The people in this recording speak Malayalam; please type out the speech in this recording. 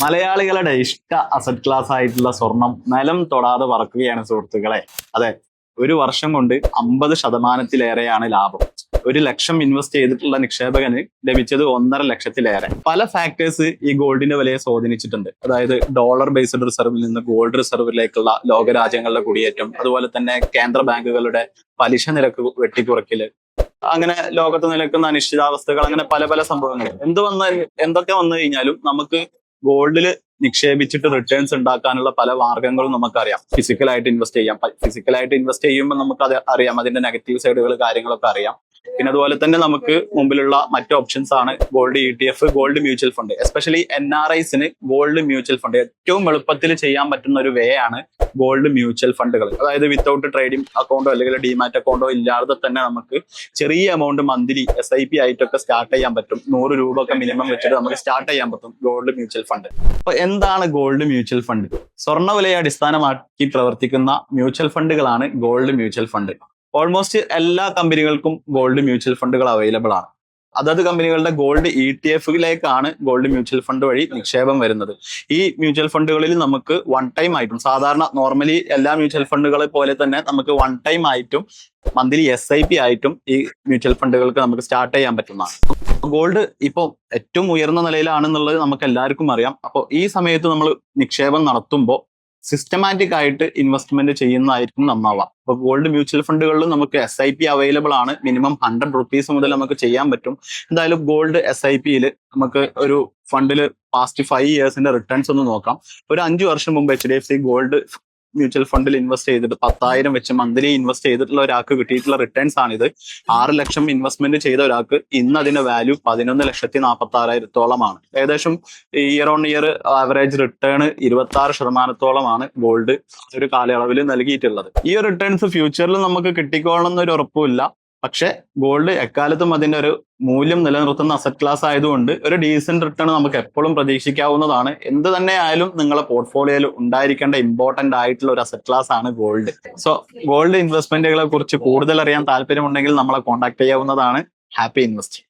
മലയാളികളുടെ ഇഷ്ട അസറ്റ് ക്ലാസ് ആയിട്ടുള്ള സ്വർണം നിലം തൊടാതെ പറക്കുകയാണ് സുഹൃത്തുക്കളെ. അതെ, ഒരു വർഷം കൊണ്ട് 50%-ലേറെയാണ് ലാഭം. 1,00,000 ഇൻവെസ്റ്റ് ചെയ്തിട്ടുള്ള നിക്ഷേപകന് ലഭിച്ചത് 1,50,000-ലേറെ. പല ഫാക്ടേഴ്സ് ഈ ഗോൾഡിന്റെ വിലയെ സ്വാധീനിച്ചിട്ടുണ്ട്. അതായത് ഡോളർ ബേസ്ഡ് റിസർവിൽ നിന്ന് ഗോൾഡ് റിസർവിലേക്കുള്ള ലോകരാജ്യങ്ങളുടെ കുടിയേറ്റം, അതുപോലെ തന്നെ കേന്ദ്ര ബാങ്കുകളുടെ പലിശ നിരക്ക് വെട്ടിക്കുറയ്ക്കല്, അങ്ങനെ ലോകത്ത് നിലനിൽക്കുന്ന അനിശ്ചിതാവസ്ഥകൾ, അങ്ങനെ പല പല സംഭവങ്ങൾ എന്തൊക്കെ വന്നു കഴിഞ്ഞാലും നമുക്ക് ഗോൾഡിൽ നിക്ഷേപിച്ചിട്ട് റിട്ടേൺസ് ഉണ്ടാക്കാനുള്ള പല മാർഗങ്ങളും നമുക്കറിയാം. ഫിസിക്കലായിട്ട് ഇൻവെസ്റ്റ് ചെയ്യാം. ഫിസിക്കലായിട്ട് ഇൻവെസ്റ്റ് ചെയ്യുമ്പോൾ നമുക്ക് അത് അറിയാം, അതിന്റെ നെഗറ്റീവ് സൈഡുകൾ കാര്യങ്ങളൊക്കെ അറിയാം. പിന്നെ അതുപോലെ തന്നെ നമുക്ക് മുമ്പിലുള്ള മറ്റു ഓപ്ഷൻസ് ആണ് gold ETF, gold mutual fund. Especially NRIസിന് ഗോൾഡ് മ്യൂച്വൽ ഫണ്ട് ഏറ്റവും എളുപ്പത്തിൽ ചെയ്യാൻ പറ്റുന്ന ഒരു വേ ആണ് ഗോൾഡ് മ്യൂച്വൽ ഫണ്ടുകൾ. അതായത് വിത്തൗട്ട് ട്രേഡിംഗ് അക്കൗണ്ടോ അല്ലെങ്കിൽ ഡിമാറ്റ് അക്കൗണ്ടോ ഇല്ലാതെ തന്നെ നമുക്ക് ചെറിയ എമൗണ്ട് മന്ത്ലി SIP ആയിട്ടൊക്കെ സ്റ്റാർട്ട് ചെയ്യാൻ പറ്റും. 100 രൂപ ഒക്കെ മിനിമം വെച്ചിട്ട് നമുക്ക് സ്റ്റാർട്ട് ചെയ്യാൻ പറ്റും ഗോൾഡ് മ്യൂച്വൽ ഫണ്ട്. അപ്പൊ എന്താണ് ഗോൾഡ് മ്യൂച്വൽ ഫണ്ട്? സ്വർണ്ണ വിലയെ അടിസ്ഥാനമാക്കി പ്രവർത്തിക്കുന്ന മ്യൂച്വൽ ഫണ്ടുകളാണ് ഗോൾഡ് മ്യൂച്വൽ ഫണ്ട്. ഓൾമോസ്റ്റ് എല്ലാ കമ്പനികൾക്കും ഗോൾഡ് മ്യൂച്വൽ ഫണ്ടുകൾ അവൈലബിൾ ആണ്. അതത് കമ്പനികളുടെ ഗോൾഡ് ETF-ലേക്കാണ് ഗോൾഡ് മ്യൂച്വൽ ഫണ്ട് വഴി നിക്ഷേപം വരുന്നത്. ഈ മ്യൂച്വൽ ഫണ്ടുകളിൽ നമുക്ക് വൺ ടൈം ആയിട്ടും, സാധാരണ നോർമലി എല്ലാ മ്യൂച്വൽ ഫണ്ടുകളെ പോലെ തന്നെ നമുക്ക് വൺ ടൈം ആയിട്ടും മന്ത്ലി SIP ആയിട്ടും ഈ മ്യൂച്വൽ ഫണ്ടുകൾക്ക് നമുക്ക് സ്റ്റാർട്ട് ചെയ്യാൻ പറ്റുന്നതാണ്. ഗോൾഡ് ഇപ്പോൾ ഏറ്റവും ഉയർന്ന നിലയിലാണെന്നുള്ളത് നമുക്ക് എല്ലാവർക്കും അറിയാം. അപ്പോൾ ഈ സമയത്ത് നമ്മൾ നിക്ഷേപം നടത്തുമ്പോൾ സിസ്റ്റമാറ്റിക് ആയിട്ട് ഇൻവെസ്റ്റ്മെന്റ് ചെയ്യുന്നതായിരിക്കും നന്നാവുക. അപ്പൊ ഗോൾഡ് മ്യൂച്വൽ ഫണ്ടുകളിൽ നമുക്ക് SIP അവൈലബിൾ ആണ്. മിനിമം 100 റുപ്പീസ് മുതൽ നമുക്ക് ചെയ്യാൻ പറ്റും. എന്തായാലും ഗോൾഡ് SIP-യിൽ നമുക്ക് ഒരു ഫണ്ടിൽ പാസ്റ്റ് 5 ഇയേഴ്സിന്റെ റിട്ടേൺസ് ഒന്ന് നോക്കാം. ഒരു 5 വർഷം മുമ്പ് HDFC ഗോൾഡ് മ്യൂച്വൽ ഫണ്ടിൽ ഇൻവെസ്റ്റ് ചെയ്തിട്ട് 10,000 വെച്ച് മന്ത്ലി ഇൻവെസ്റ്റ് ചെയ്തിട്ടുള്ള ഒരാൾക്ക് കിട്ടിയിട്ടുള്ള റിട്ടേൺസ് ആണിത്. 6 ലക്ഷം ഇൻവെസ്റ്റ്മെന്റ് ചെയ്ത ഒരാൾക്ക് ഇന്ന് അതിന്റെ വാല്യൂ 11,46,000-ഓളമാണ്. ഏകദേശം year on year average return 26%-ഓളമാണ് ഗോൾഡ് ഒരു കാലയളവിൽ നൽകിയിട്ടുള്ളത്. ഈ റിട്ടേൺസ് ഫ്യൂച്ചറിൽ നമുക്ക് കിട്ടിക്കോളണം എന്നൊരു ഉറപ്പുമില്ല. പക്ഷെ ഗോൾഡ് എക്കാലത്തും അതിന്റെ ഒരു മൂല്യം നിലനിർത്തുന്ന അസറ്റ് ക്ലാസ് ആയതുകൊണ്ട് ഒരു ഡീസന്റ് റിട്ടേൺ നമുക്ക് എപ്പോഴും പ്രതീക്ഷിക്കാവുന്നതാണ്. എന്ത് തന്നെ ആയാലും നിങ്ങളെ പോർട്ട്ഫോളിയോയിൽ ഉണ്ടായിരിക്കേണ്ട ഇമ്പോർട്ടന്റ് ആയിട്ടുള്ള ഒരു അസറ്റ് ക്ലാസ് ആണ് ഗോൾഡ്. സോ ഗോൾഡ് ഇൻവെസ്റ്റ്മെന്റുകളെ കുറിച്ച് കൂടുതൽ അറിയാൻ താല്പര്യമുണ്ടെങ്കിൽ നമ്മളെ കോൺടാക്ട് ചെയ്യാവുന്നതാണ്. Happy investing.